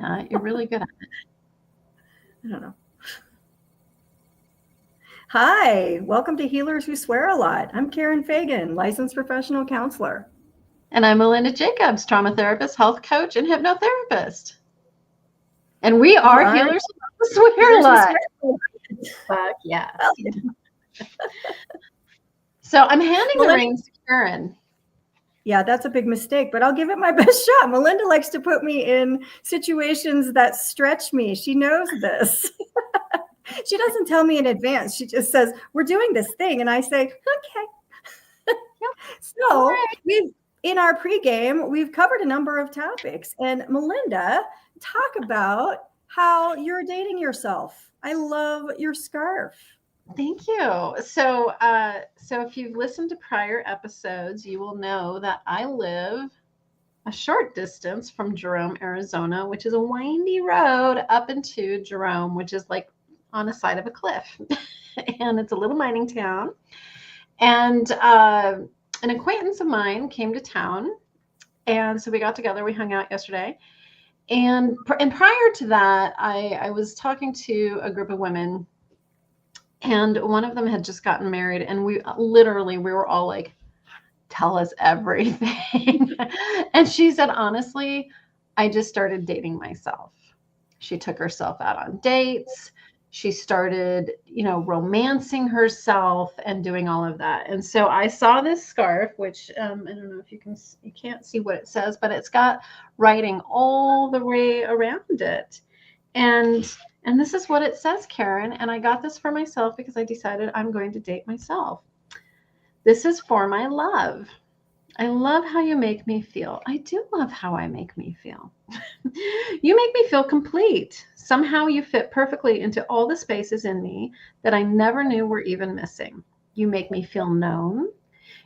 that. You're really good at it. I don't know. Hi, welcome to Healers Who Swear a Lot. I'm Karen Fagan, licensed professional counselor. And I'm Melinda Jacobs, trauma therapist, health coach, and hypnotherapist. And we are Healers Who Swear a Lot. Fuck yeah. So I'm handing the reins to Karen. Yeah, that's a big mistake, but I'll give it my best shot. Melinda likes to put me in situations that stretch me. She knows this. She doesn't tell me in advance. She just says, we're doing this thing. And I say, okay. So in our pregame, we've covered a number of topics. And Melinda, talk about how you're dating yourself. I love your scarf. Thank you. So if you've listened to prior episodes, you will know that I live a short distance from Jerome, Arizona, which is a windy road up into Jerome, which is like on the side of a cliff. And it's a little mining town. And an acquaintance of mine came to town. And so we got together, we hung out yesterday. And prior to that, I was talking to a group of women. And one of them had just gotten married, and we were all like, tell us everything. And she said, honestly, I just started dating myself. She took herself out on dates. She started, romancing herself and doing all of that. And so I saw this scarf, which I don't know if you can't see what it says, but it's got writing all the way around it. And this is what it says, Karen. And I got this for myself because I decided I'm going to date myself. This is for my love. I love how you make me feel. I do love how I make me feel. You make me feel complete. Somehow you fit perfectly into all the spaces in me that I never knew were even missing. You make me feel known.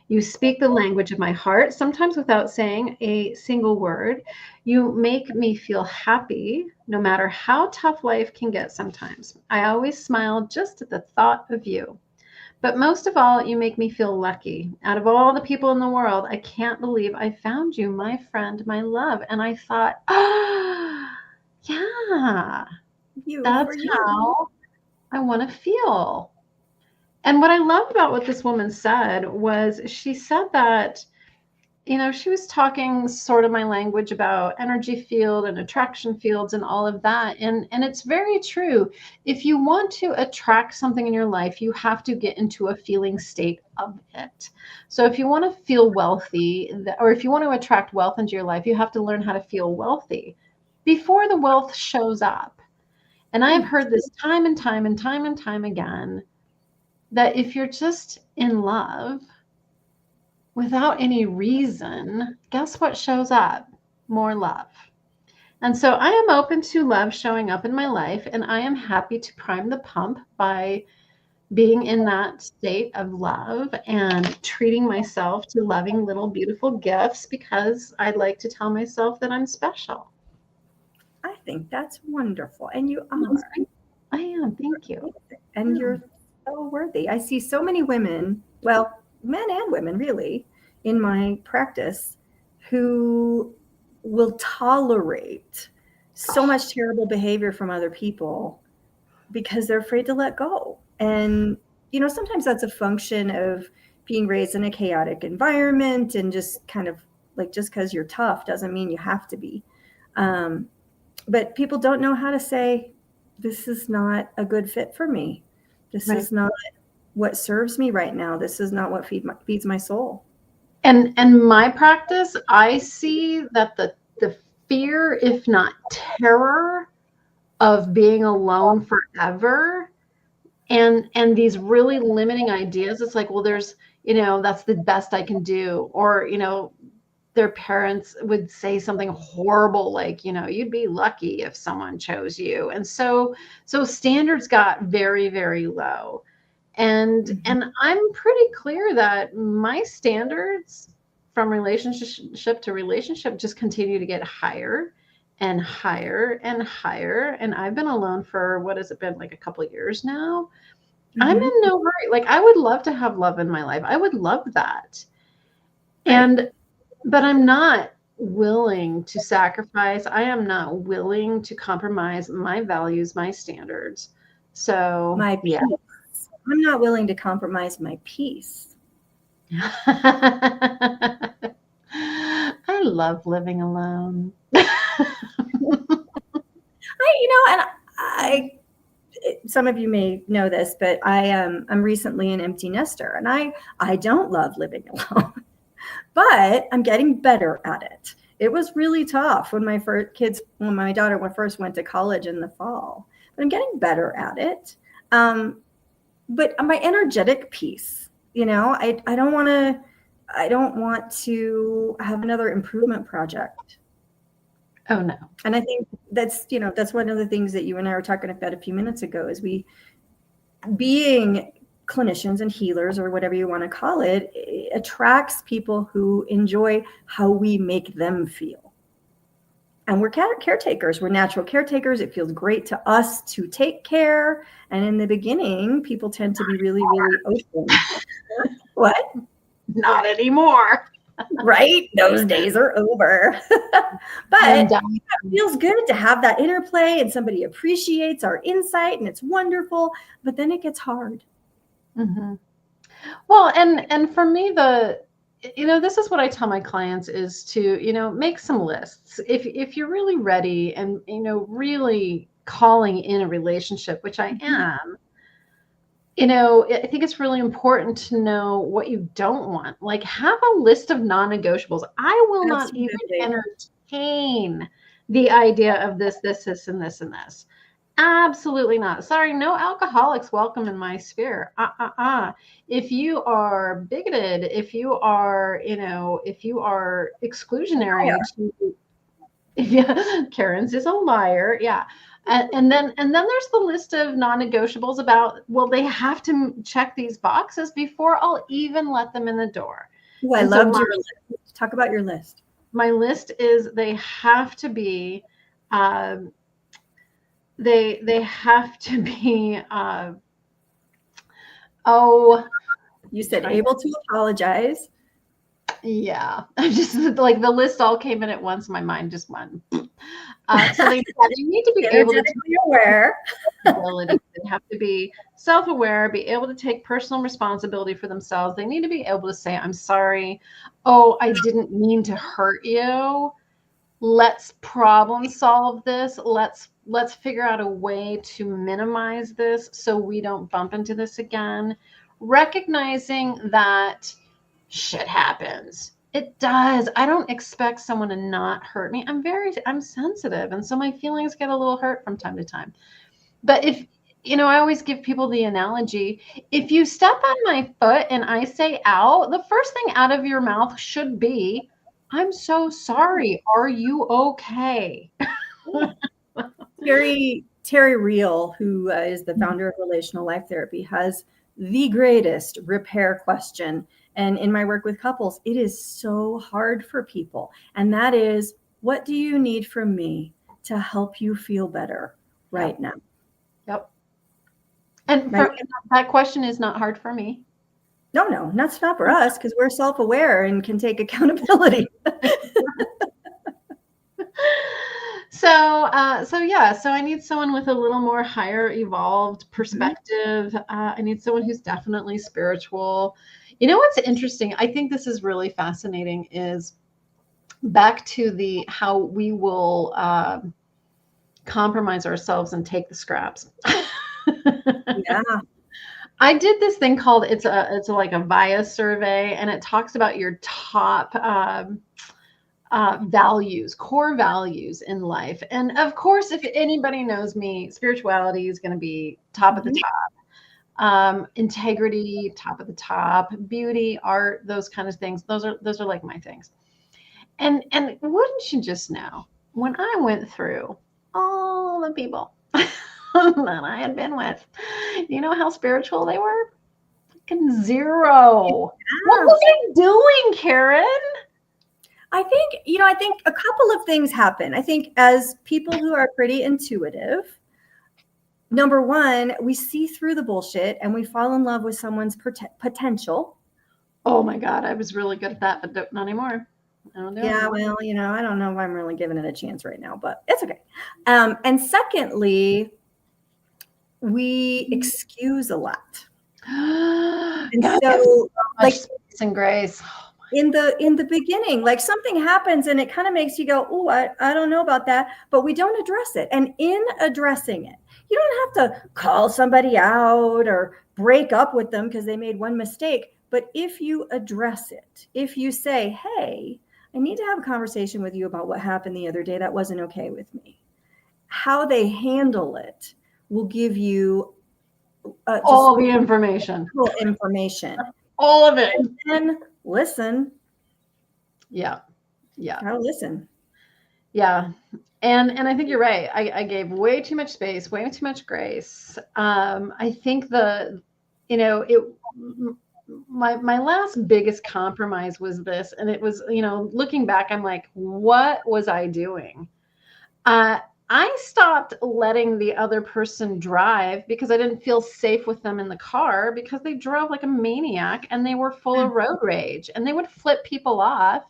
You speak the language of my heart, sometimes without saying a single word. You make me feel happy, no matter how tough life can get sometimes. I always smile just at the thought of you. But most of all, you make me feel lucky. Out of all the people in the world, I can't believe I found you, my friend, my love. And I thought, yeah, that's how I want to feel. And what I loved about what this woman said was she said that, she was talking sort of my language about energy field and attraction fields and all of that. And it's very true. If you want to attract something in your life, you have to get into a feeling state of it. So if you want to feel wealthy, or if you want to attract wealth into your life, you have to learn how to feel wealthy before the wealth shows up. And I have heard this time and time and time and time again, that if you're just in love without any reason, guess what shows up? More love. And so I am open to love showing up in my life, and I am happy to prime the pump by being in that state of love and treating myself to loving little beautiful gifts, because I like to tell myself that I'm special. I think that's wonderful. And you are. I am. Thank you. And you're so worthy. I see so many women, well, men and women really, in my practice, who will tolerate so much terrible behavior from other people because they're afraid to let go. And, sometimes that's a function of being raised in a chaotic environment, and just kind of like, just because you're tough doesn't mean you have to be. But people don't know how to say, this is not a good fit for me. This is not what serves me right now. This is not what feeds my soul. And my practice, I see that the fear, if not terror, of being alone forever, and these really limiting ideas, it's like, well, there's, that's the best I can do. Or, their parents would say something horrible, like, you'd be lucky if someone chose you. And so standards got very, very low. And I'm pretty clear that my standards from relationship to relationship just continue to get higher and higher and higher. And I've been alone for, what has it been, like a couple of years now? I'm in no hurry. Like, I would love to have love in my life. I would love that. But I'm not willing to sacrifice. I am not willing to compromise my values, my standards. So, My yeah. peace. I'm not willing to compromise my peace. I love living alone. Some of you may know this, but I'm recently an empty nester, and I don't love living alone, but I'm getting better at it. It was really tough when when my daughter first went to college in the fall, but I'm getting better at it. But my energetic piece, I don't want to have another improvement project. Oh no. And I think that's one of the things that you and I were talking about a few minutes ago, is being clinicians and healers, or whatever you want to call it, attracts people who enjoy how we make them feel. And we're caretakers. We're natural caretakers. It feels great to us to take care. And in the beginning, people tend to be really, really open. What? Not anymore. Right? Those days are over. But it feels good to have that interplay, and somebody appreciates our insight, and it's wonderful. But then it gets hard. Mm-hmm. Well, and for me, this is what I tell my clients is to, make some lists. If you're really ready and, really calling in a relationship, which I am, I think it's really important to know what you don't want. Like, have a list of non-negotiables. I will not even entertain the idea of this, and this, and this. Absolutely not. Sorry, no alcoholics welcome in my sphere. If you are bigoted, if you are exclusionary, Karen's is a liar. Yeah. And then there's the list of non-negotiables about, well, they have to check these boxes before I'll even let them in the door. Oh, I loved your list. Talk about your list. My list is they have to be they have to be you said able to apologize. Yeah, I'm just like, the list all came in at once. My mind just went. So they need to be able to be aware. They have to be self-aware, be able to take personal responsibility for themselves. They need to be able to say, I'm sorry. Oh, I didn't mean to hurt you. Let's problem solve this. Let's figure out a way to minimize this so we don't bump into this again. Recognizing that shit happens. It does. I don't expect someone to not hurt me. I'm sensitive. And so my feelings get a little hurt from time to time. But if, I always give people the analogy, if you step on my foot and I say ow, the first thing out of your mouth should be, I'm so sorry. Are you okay? Terry Real, who is the founder of Relational Life Therapy, has the greatest repair question. And in my work with couples, it is so hard for people. And that is, what do you need from me to help you feel better right now? Yep. And that question is not hard for me. No, that's not for us, because we're self-aware and can take accountability. So I need someone with a little more higher evolved perspective. I need someone who's definitely spiritual. What's interesting, I think this is really fascinating, is back to how we will compromise ourselves and take the scraps. Yeah. I did this thing called, it's like a VIA survey, and it talks about your top values, core values in life. And of course, if anybody knows me, spirituality is going to be top of the top. Integrity, top of the top. Beauty, art, those kind of things. Those are like my things. And wouldn't you just know, when I went through all the people that I had been with, you know how spiritual they were? Fucking zero. Yeah. What was I doing, Karen? I think a couple of things happen. I think as people who are pretty intuitive, number one, we see through the bullshit and we fall in love with someone's potential. Oh my God, I was really good at that, but not anymore. I don't do Yeah, it. well, I don't know if I'm really giving it a chance right now, but it's okay. And secondly, we excuse a lot. And God, so so, much like, space and grace. in the beginning, like something happens and it kind of makes you go, oh, I don't know about that, but we don't address it. And in addressing it, you don't have to call somebody out or break up with them because they made one mistake. But if you address it, if you say, hey, I need to have a conversation with you about what happened the other day that wasn't okay with me, how they handle it will give you All the information. information. All of it. And then listen. Yeah. Yeah. Gotta listen. Yeah. And I think you're right. I gave way too much space, way too much grace. I think my last biggest compromise was this, and it was, looking back, I'm like, what was I doing? I stopped letting the other person drive because I didn't feel safe with them in the car because they drove like a maniac and they were full of road rage and they would flip people off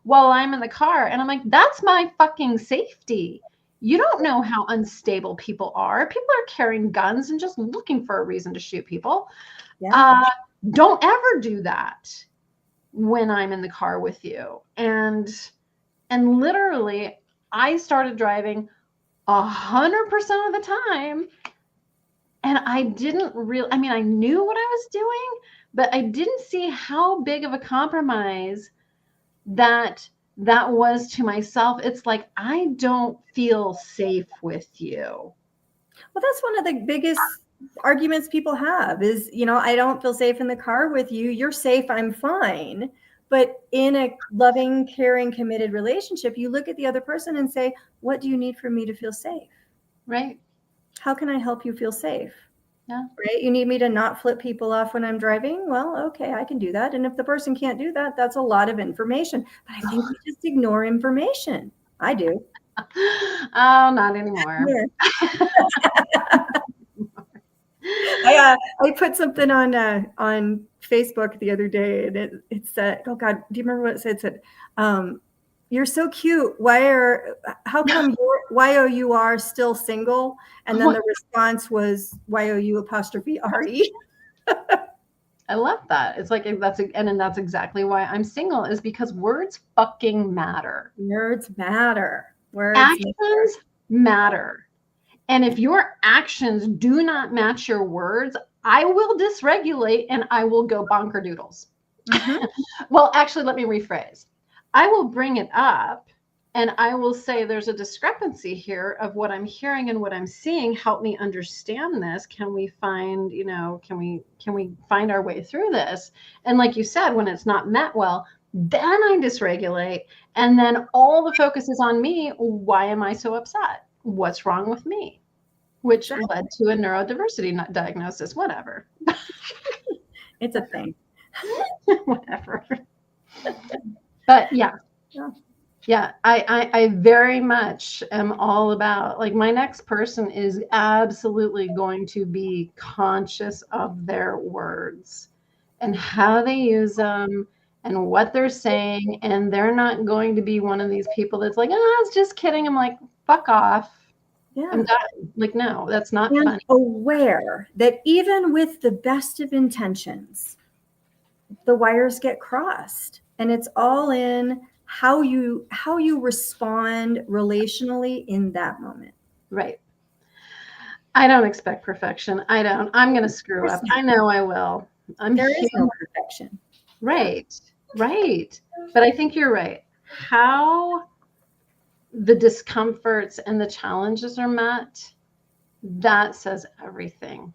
while I'm in the car. And I'm like, that's my fucking safety. You don't know how unstable people are. People are carrying guns and just looking for a reason to shoot people. Yeah. Don't ever do that when I'm in the car with you. And literally, I started driving 100% of the time. And I didn't really, I knew what I was doing, but I didn't see how big of a compromise that was to myself. It's like, I don't feel safe with you. Well, that's one of the biggest arguments people have is, I don't feel safe in the car with you. You're safe. I'm fine. But in a loving, caring, committed relationship, you look at the other person and say, what do you need for me to feel safe? Right. How can I help you feel safe? Yeah. Right. You need me to not flip people off when I'm driving? Well, okay, I can do that. And if the person can't do that, that's a lot of information. But I think we just ignore information. I do. Oh, not anymore. I put something on Facebook the other day, and it said, "Oh God, do you remember what it said?" It said, "You're so cute. How come you are still single?" And then the response was YOU apostrophe RE. I love that. It's like that's exactly why I'm single, is because words fucking matter. Words matter. Actions matter. And if your actions do not match your words, I will dysregulate and I will go bonker doodles. Mm-hmm. Well, actually, let me rephrase. I will bring it up and I will say there's a discrepancy here of what I'm hearing and what I'm seeing. Help me understand this. Can we find, can we find our way through this? And like you said, when it's not met well, then I dysregulate. And then all the focus is on me. Why am I so upset? What's wrong with me? Which led to a neurodiversity diagnosis, whatever. It's a thing. Whatever. But yeah. I very much am all about, like, my next person is absolutely going to be conscious of their words and how they use them and what they're saying. And they're not going to be one of these people that's like, oh, I was just kidding. I'm like, fuck off. Yeah. I'm done. Like, no, that's not and funny. Aware that even with the best of intentions, the wires get crossed, and it's all in how you respond relationally in that moment. Right. I don't expect perfection. I don't. I'm going to screw up. I know I will. There is no perfection. Right. Right. But I think you're right. How the discomforts and the challenges are met, that says everything.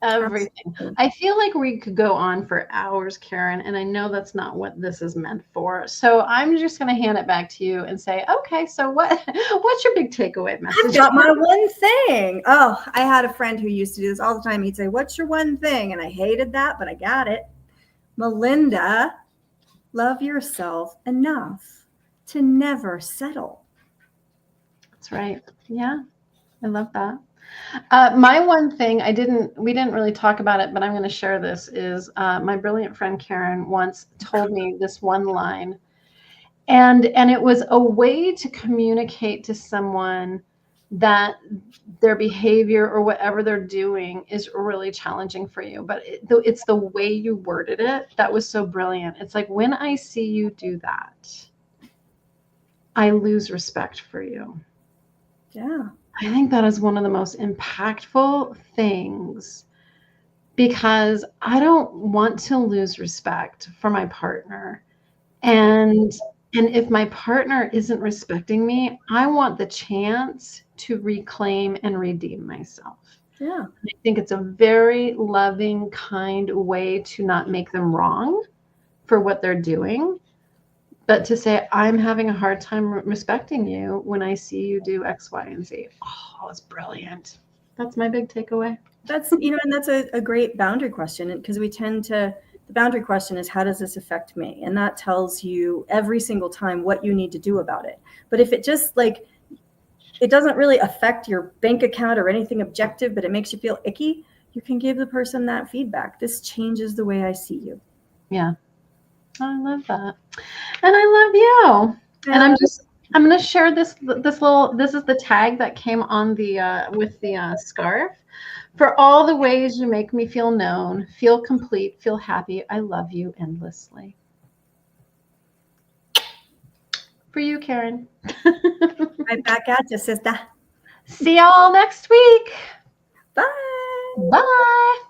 Everything. Absolutely. I feel like we could go on for hours, Karen, and I know that's not what this is meant for. So I'm just going to hand it back to you and say, okay, so what's your big takeaway message? I've got my one thing. Oh, I had a friend who used to do this all the time. He'd say, what's your one thing? And I hated that, but I got it. Melinda, love yourself enough to never settle. That's right. Yeah, I love that. My one thing, we didn't really talk about it, but I'm going to share this, is my brilliant friend Karen once told me this one line. And it was a way to communicate to someone that their behavior or whatever they're doing is really challenging for you. But it's the way you worded it that was so brilliant. It's like, when I see you do that, I lose respect for you. Yeah. I think that is one of the most impactful things, because I don't want to lose respect for my partner. And if my partner isn't respecting me, I want the chance to reclaim and redeem myself. Yeah. I think it's a very loving, kind way to not make them wrong for what they're doing, but to say, I'm having a hard time respecting you when I see you do X, Y, and Z. Oh, it's brilliant. That's my big takeaway. That's, and that's a great boundary question, because we tend to, the boundary question is, how does this affect me? And that tells you every single time what you need to do about it. But if it just like, it doesn't really affect your bank account or anything objective, but it makes you feel icky, you can give the person that feedback. This changes the way I see you. Yeah. I love that. And I love you. And I'm going to share this is the tag that came on the, with the scarf. For all the ways you make me feel known, feel complete, feel happy, I love you endlessly. For you, Karen. Right back at you, sister. See y'all next week. Bye. Bye.